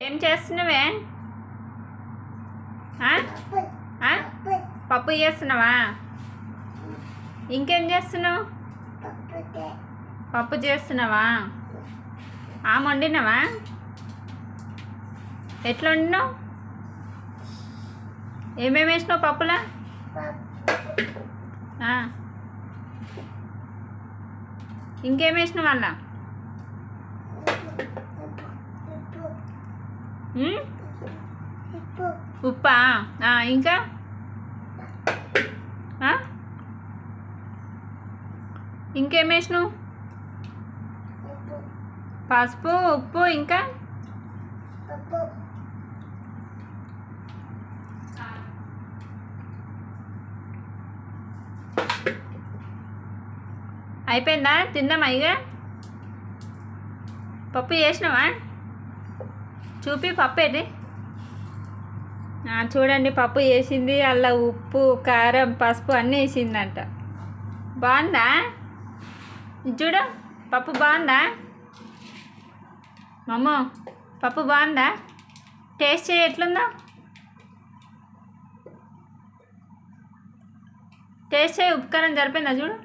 ఏం చేస్తున్నావే? పప్పు చేస్తున్నావా? ఇంకేం చేస్తున్నావు? పప్పు చేస్తున్నావా? వండినావా? ఎట్లా వండినావు? ఏమేమి వేసినావు పప్పులా? ఇంకేం వేసినావు అలా? ఉప్పా? ఇంకా ఇంకేం వేసినావు? పసుపు, ఉప్పు, ఇంకా అయిపోయిందా? తిందామా ఇక? పప్పు చేసినావా? చూపి పప్పు ఏంటి? చూడండి, పప్పు వేసింది. అలా ఉప్పు, కారం, పసుపు అన్నీ వేసిందంట. బాగుందా? చూడు, పప్పు బాగుందా? మమ్మో, పప్పు బాగుందా? టేస్ట్ చేయి, ఎట్లుందో టేస్ట్ చేయి. ఉప్పు కారం సరిపోయిందా చూడు.